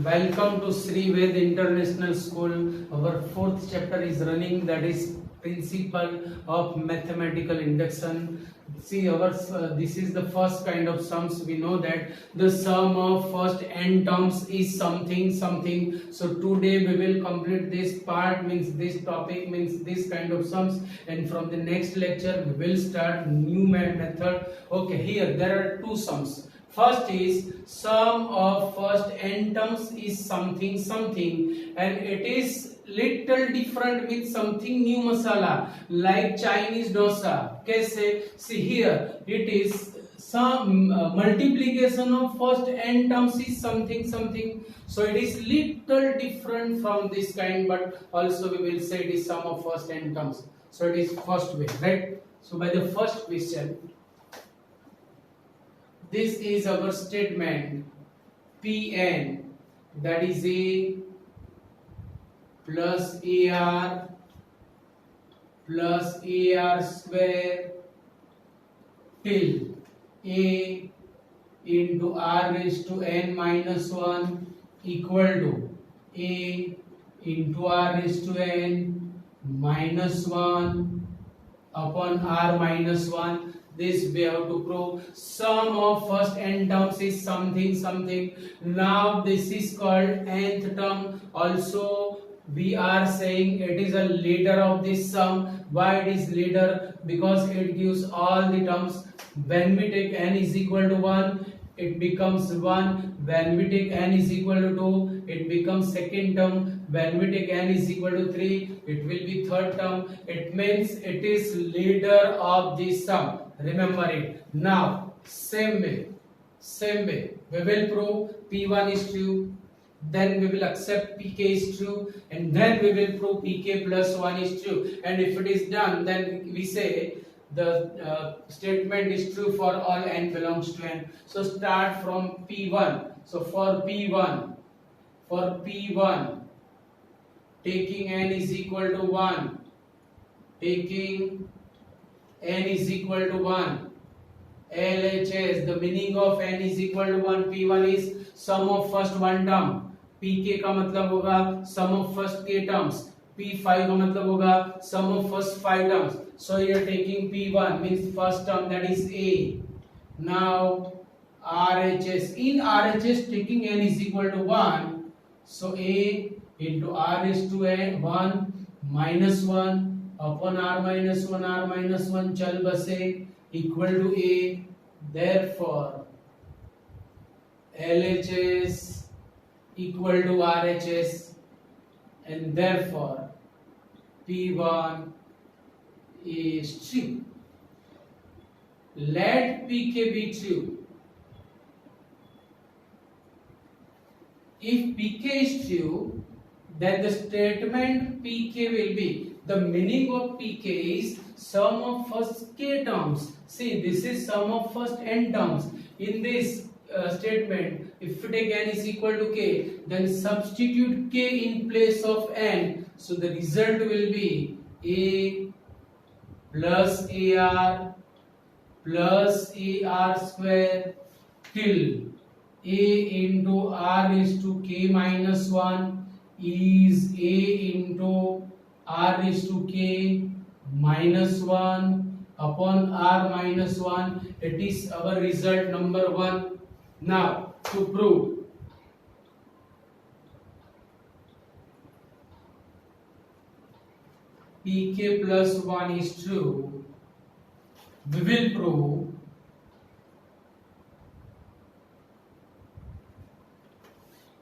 Welcome to Sri Ved International School. Our fourth chapter is running, that is principle of mathematical induction. See, this is the first kind of sums. We know that the sum of first n terms is something something. So today we will complete this part, means this topic, means this kind of sums, and from the next lecture we will start new method. Okay, here there are two sums. First is sum of first n terms is something something, and it is little different with something new masala like Chinese dosa. Kaise? See here, it is some multiplication of first n terms is something something. So it is little different from this kind, but also we will say it is sum of first n terms. So it is first way, right? So by the first question, this is our statement Pn, that is a plus ar plus ar square till a into r raised to n minus 1 equal to a into r raised to n minus 1 upon r minus 1. This we have to prove. Sum of first n terms is something something. Now this is called nth term. Also we are saying it is a leader of this sum. Why it is leader? Because it gives all the terms. When we take n is equal to 1, it becomes 1. When we take n is equal to 2, it becomes second term. When we take n is equal to 3, it will be third term. It means it is leader of this sum. Remember it. Now same way we will prove P1 is true, then we will accept Pk is true, and then we will prove Pk plus 1 is true. And if it is done, then we say the statement is true for all n belongs to n. So start from P1. So for P1 taking n is equal to 1, taking n is equal to 1, LHS, the meaning of n is equal to 1, P1 is sum of first one term, Pk का मतलब होगा sum of first k terms, P5 का मतलब होगा sum of first 5 terms. So you are taking P1 means first term, that is A. Now RHS, in RHS taking n is equal to 1, so A into r raised to n 1 minus 1 upon r minus 1 चल बसे equal to A. Therefore LHS equal to RHS, and therefore P1 is true. Let Pk be true. If Pk is true, then the statement Pk will be, the meaning of Pk is sum of first k terms. See, this is sum of first n terms. In this statement, if we take n is equal to k, then substitute k in place of n. So the result will be a plus ar plus ar square till a into r raised to k minus 1 is a into r raised to k minus 1 upon r minus 1. It is our result number 1. Now to prove, Pk plus 1 is true, we will prove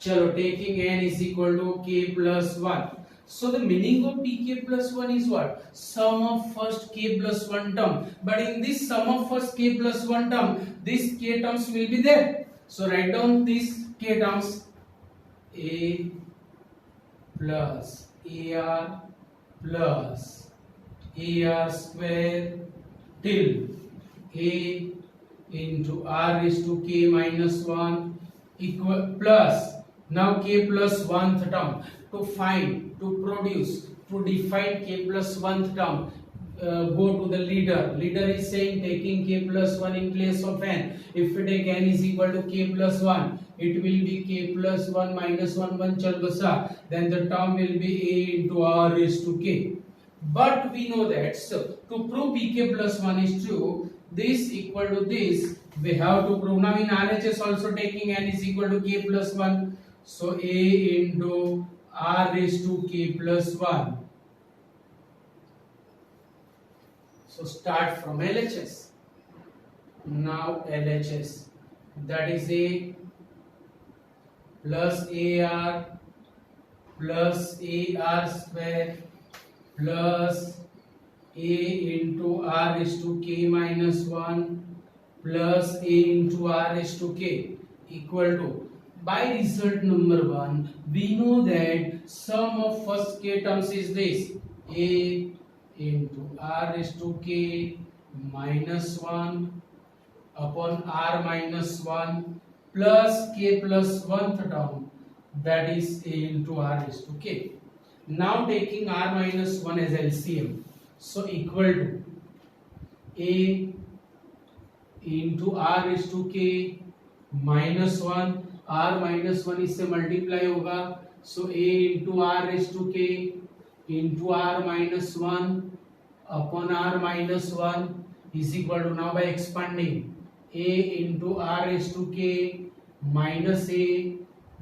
chalo taking n is equal to k plus 1. So the meaning of Pk plus 1 is what? Sum of first k plus 1 term. But in this sum of first k plus 1 term, these k terms will be there. So write down these k terms. A plus ar plus ar square till a into r raised to k minus 1 equal plus, now k plus 1th term. To find, to produce, to define k plus 1th term, go to the leader. Leader is saying taking k plus 1 in place of n. If we take n is equal to k plus 1, it will be k plus 1 minus 1 1 chal basa. Then the term will be a into r raised to k. But we know that, so to prove pk plus 1 is true, this equal to this, we have to prove. Now in RHS also taking n is equal to k plus 1, so a into r raised to k plus 1. So start from LHS. Now LHS, that is a plus AR plus AR square plus a into r raised to k minus 1 plus a into r raised to k equal to, by result number 1, we know that sum of first k terms is this, a into r raised to k minus 1 upon r minus 1 plus k plus 1th term, that is a into r raised to k. Now taking r minus 1 as LCM, so equal to a into r raised to k minus 1, r minus 1 इससे multiply होगा, so a into r raised to k into r minus 1 upon r minus 1 is equal to, now by expanding, a into r raised to k minus a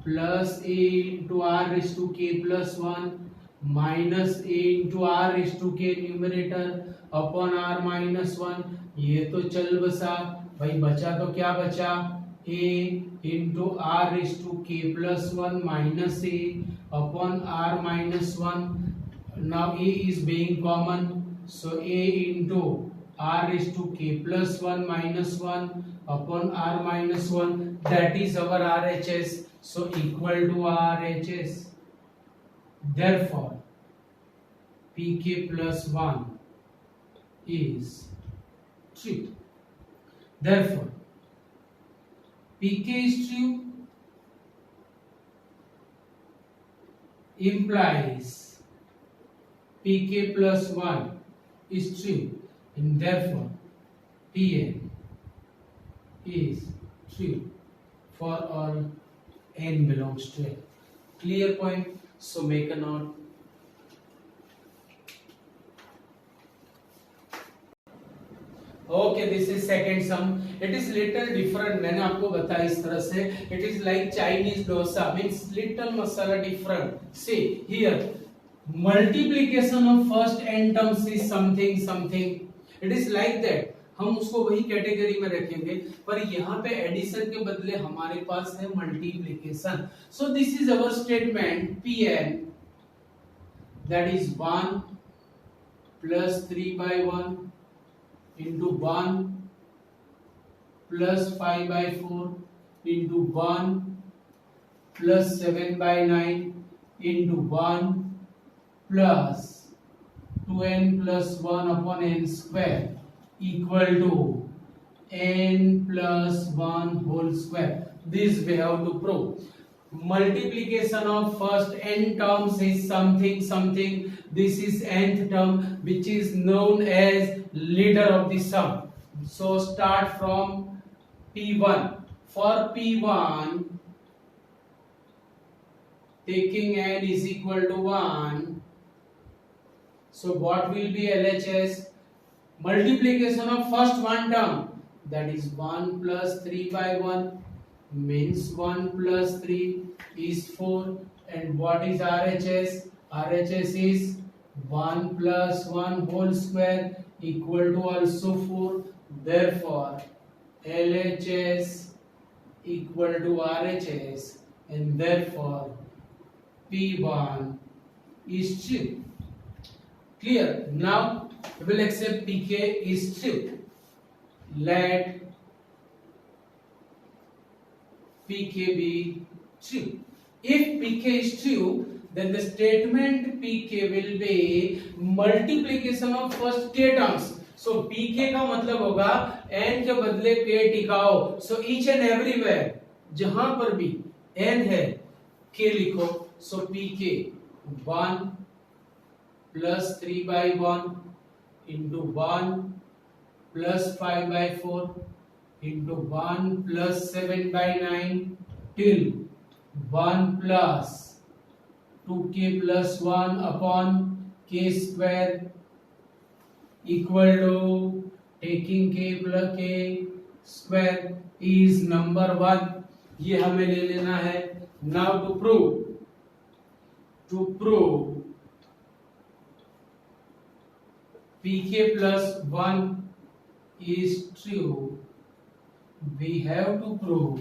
plus a into r raised to k plus 1 minus a into r raised to k numerator upon r minus 1. ये तो चल बसा भाई, बचा तो क्या बचा, a into r raised to k plus 1 minus a upon r minus 1. Now a is being common, so a into r raised to k plus 1 minus 1 upon r minus 1, that is our RHS, so equal to RHS. Therefore pk plus 1 is true. Therefore pk is true implies pk plus 1 is true, and therefore Pn is true for all n belongs to L. Clear point? So make a note. Okay, this is second sum. It is little different. मैंने आपको बताया इस तरह से. It is like Chinese dosa, means little masala different. See here, multiplication of first n terms is something something. It is like that. हम उसको वही category में रखेंगे, पर यहाँ पे एडिशन के बदले हमारे पास है multiplication. So this is our statement Pn, that is 1 plus 3 by 1 into 1 plus 5 by 4 into 1 plus 7 by 9 into 1 plus 2n plus 1 upon n square equal to n plus 1 whole square. This we have to prove. Multiplication of first n terms is something something. This is nth term, which is known as leader of the sum. So start from P1. For P1, taking n is equal to 1. So what will be LHS? Multiplication of first one term, that is 1 plus 3 by 1, means 1 plus 3 is 4. And what is RHS? RHS is 1 plus 1 whole square equal to also 4. Therefore LHS equal to RHS, and therefore P1 is true. Clear? Now we will accept pk is true. Let pk be true. If pk is true, then the statement pk will be multiplication of first k terms. So pk का मतलब होगा n के बदले k टिकाओ. So each and everywhere जहां पर भी n है k लिखो. So pk 1 plus 3 by 1 into 1 plus 5 by 4 into 1 plus 7 by 9 till 1 plus 2k plus 1 upon k square equal to taking k plus k square is number 1. ये हमें ले लेना है. Now to prove pk plus 1 is true, we have to prove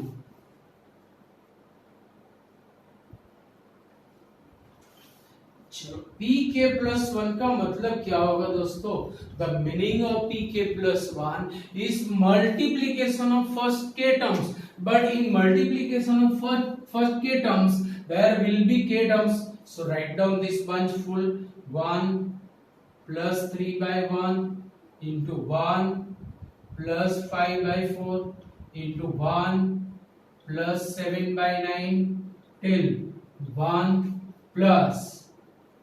pk plus 1 का मतलब क्या होगा दोस्तों? The meaning of pk plus 1 is multiplication of first k terms, but in multiplication of first k terms there will be k terms, so write down this bunch full. 1 plus 3 by 1 into 1 plus 5 by 4 into 1 plus 7 by 9 till 1 plus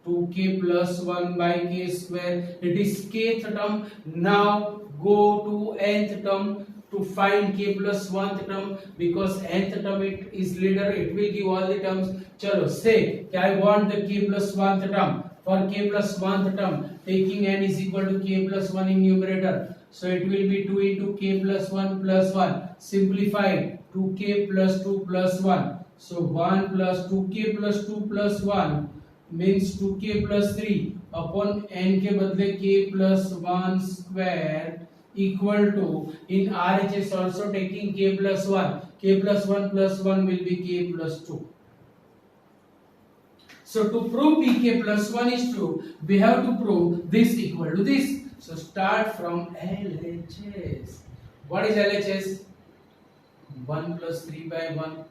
2k plus 1 by k square. It is kth term. Now go to nth term to find k plus 1th term, because nth term it is leader, it will give all the terms. Chalo, say I want the k plus 1th term. For k plus 1th term, taking n is equal to k plus 1 in numerator, so it will be 2 into k plus 1 plus 1. Simplified, 2k plus 2 plus 1. So 1 plus 2k plus 2 plus 1 means 2k plus 3 upon n के बदले k plus 1 square equal to, in RHS also taking k plus 1. K plus 1 plus 1 will be k plus 2. So to prove pk plus 1 is true, we have to prove this equal to this. So start from LHS. What is LHS? 1 plus 3 by 1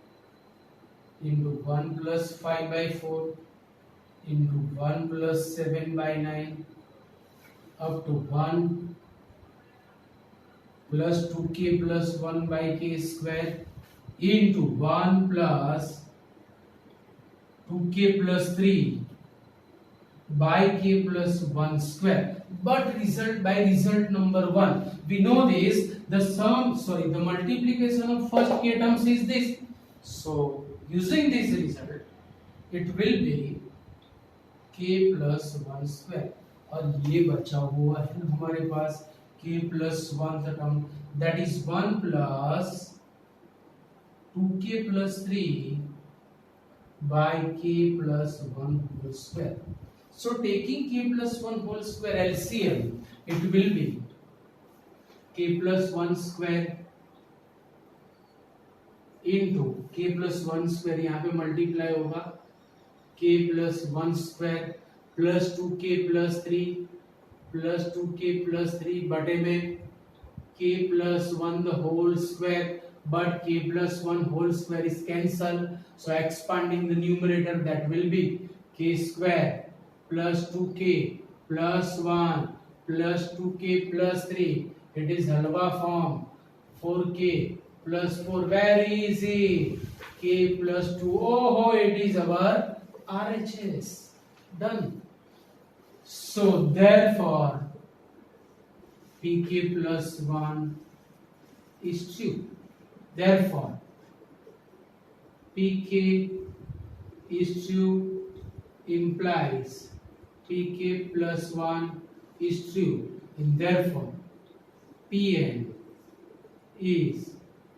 into 1 plus 5 by 4 into 1 plus 7 by 9 up to 1 plus 2k plus 1 by k square into 1 plus 2k plus 3 by k plus 1 square. But by result number 1, we know this, the multiplication of first k terms is this. So using this result, it will be k plus 1 square. और ये बचा हुआ है हमारे पास k plus 1th term, that is 1 plus 2k plus 3 by k plus 1 whole square. So taking k plus 1 whole square LCM, it will be k plus 1 square into k plus 1 square, यहाँ पे multiply होगा k plus 1 square plus 2k plus 3 plus 2k plus 3 बटे में k plus 1 the whole square, but k plus 1 whole square is cancelled, so expanding the numerator, that will be k square plus 2k plus 1 plus 2k plus 3. It is halwa form. 4k plus 4, very easy. K plus 2. Oh, it is our RHS. Done. So therefore pk plus 1 is true. Therefore pk is true implies pk plus 1 is true, and therefore Pn is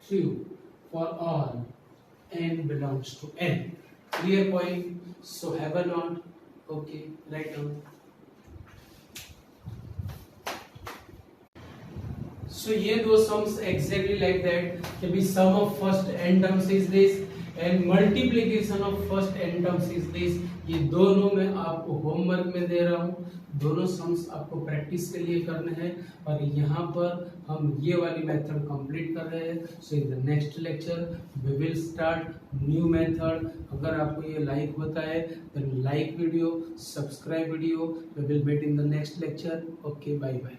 true for all n belongs to n. Clear point? So have a note. Okay, write down. So ये दो sums exactly like that, कि भी sum of first n terms is this and multiplication of first n terms is this. ये दोनों मैं आपको homework में दे रहा हूँ, दोनों सम्स आपको प्रैक्टिस के लिए करने हैं, और यहाँ पर हम ये वाली मेथड कंप्लीट कर रहे हैं. So in the next lecture we will start new method. अगर आपको ये लाइक होता है then like video, subscribe video. We will meet in the next lecture. Okay, bye bye.